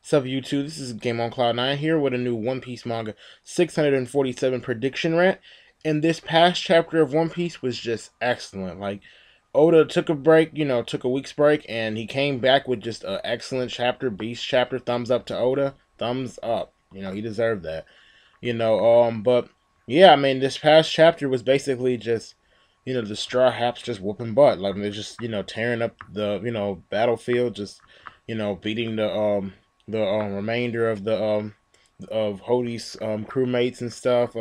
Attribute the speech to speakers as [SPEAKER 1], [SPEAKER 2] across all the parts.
[SPEAKER 1] What's up, YouTube? This is Game on Cloud 9 here with a new One Piece manga 647 prediction rant. And this past chapter of One Piece was just excellent. Like, Oda took a break, took a week's break, and he came back with just an excellent chapter, Beast chapter. Thumbs up to Oda. Thumbs up. He deserved that. But yeah, I mean, this past chapter was basically just, the Straw Hats just whooping butt. Like, they're just, tearing up the, battlefield, just, beating the remainder of the of Hodie's crewmates and stuff.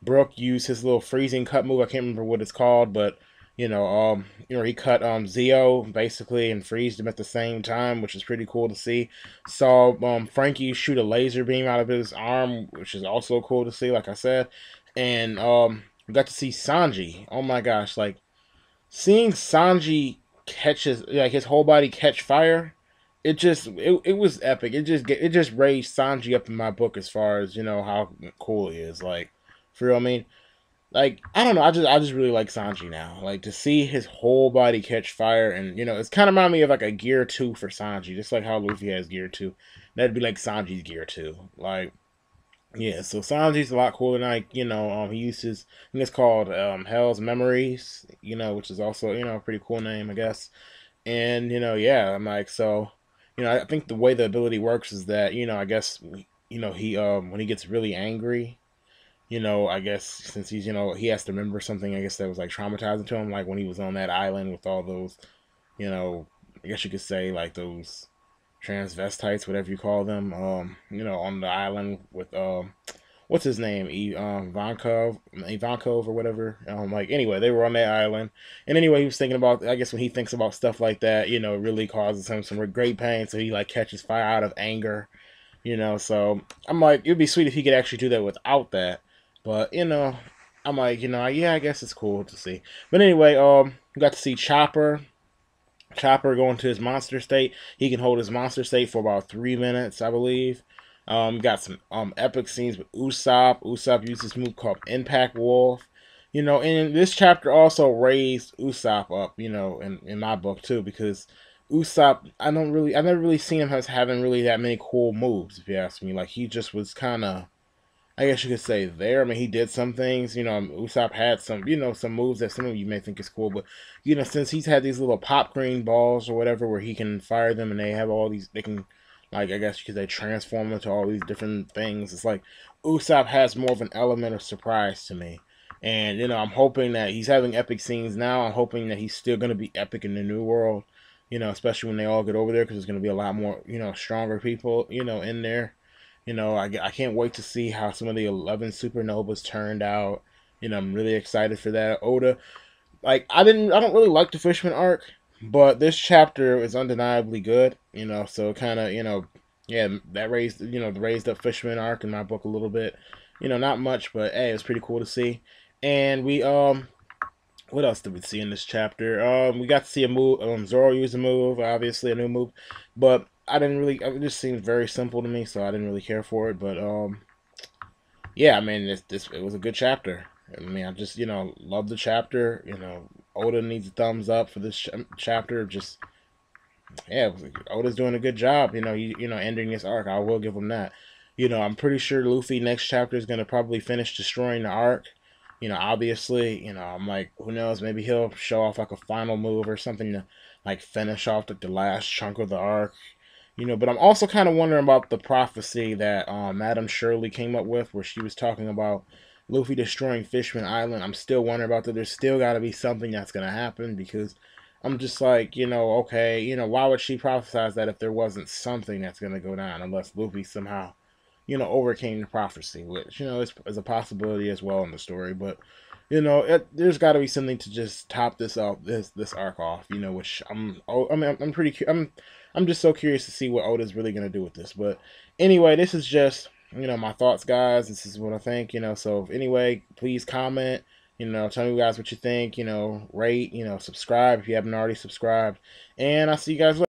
[SPEAKER 1] Brook used his little freezing cut move. I can't remember what it's called, but he cut Zio basically and freezed him at the same time, which is pretty cool to see. Saw Frankie shoot a laser beam out of his arm, which is also cool to see, like I said. And we got to see Sanji. Oh my gosh, like seeing Sanji catch his whole body catch fire, it was epic. It just raised Sanji up in my book as far as how cool he is. Like for real, I mean, like I don't know, I just really like Sanji now. Like to see his whole body catch fire, and it's kind of remind me of like a Gear 2 for Sanji, just like how Luffy has Gear 2. That'd be like Sanji's Gear 2. Like yeah, so Sanji's a lot cooler. Like he uses, I think it's called Hell's Memories, which is also a pretty cool name, I guess. And yeah, I'm like so, I think the way the ability works is that I guess he when he gets really angry, I guess since he's he has to remember something, I guess that was like traumatizing to him, like when he was on that island with all those, you know, I guess you could say like those transvestites, whatever you call them, on the island with what's his name, Ivankov or whatever. Like anyway, they were on that island, and anyway, he was thinking about. I guess when he thinks about stuff like that, it really causes him some great pain. So he like catches fire out of anger, So I'm like, it'd be sweet if he could actually do that without that, but I'm like, yeah, I guess it's cool to see. But anyway, we got to see Chopper going to his monster state. He can hold his monster state for about 3 minutes, I believe. Got some epic scenes with Usopp. Usopp used this move called Impact Wolf. And this chapter also raised Usopp up, in my book too, because Usopp, I've never really seen him as having really that many cool moves, if you ask me. Like he just was kind of, I guess you could say there. I mean, he did some things. Usopp had some, some moves that some of you may think is cool, but since he's had these little pop green balls or whatever, where he can fire them, and they have all these, they can, like, I guess you could say, transform into all these different things. It's like Usopp has more of an element of surprise to me, and I'm hoping that he's having epic scenes now. I'm hoping that he's still going to be epic in the new world. Especially when they all get over there, because there's going to be a lot more, stronger people, in there. I can't wait to see how some of the 11 supernovas turned out. I'm really excited for that. Oda, like I don't really like the Fishman arc, but this chapter is undeniably good. So kind of, yeah, that raised, the raised up Fishman arc in my book a little bit. Not much, but hey, it was pretty cool to see. And we what else did we see in this chapter? We got to see a move. Zoro use a move, obviously a new move, but I didn't really. It just seemed very simple to me, so I didn't really care for it. But yeah, I mean, it was a good chapter. I mean, I just love the chapter. Oda needs a thumbs up for this chapter. Just yeah, Oda's doing a good job. Ending this arc. I will give him that. I'm pretty sure Luffy next chapter is gonna probably finish destroying the arc. Obviously, I'm like, who knows? Maybe he'll show off like a final move or something to like finish off the last chunk of the arc. But I'm also kind of wondering about the prophecy that Madam Shirley came up with, where she was talking about Luffy destroying Fishman Island. I'm still wondering about that. There's still got to be something that's gonna happen, because I'm just like, okay, why would she prophesize that if there wasn't something that's gonna go down, unless Luffy somehow overcame the prophecy, which, is a possibility as well in the story. But, there's got to be something to just top this off, this arc off, which I'm just so curious to see what Oda's really going to do with this. But anyway, this is just, my thoughts, guys. This is what I think, so anyway, please comment, tell me guys what you think, rate, subscribe if you haven't already subscribed, and I'll see you guys later.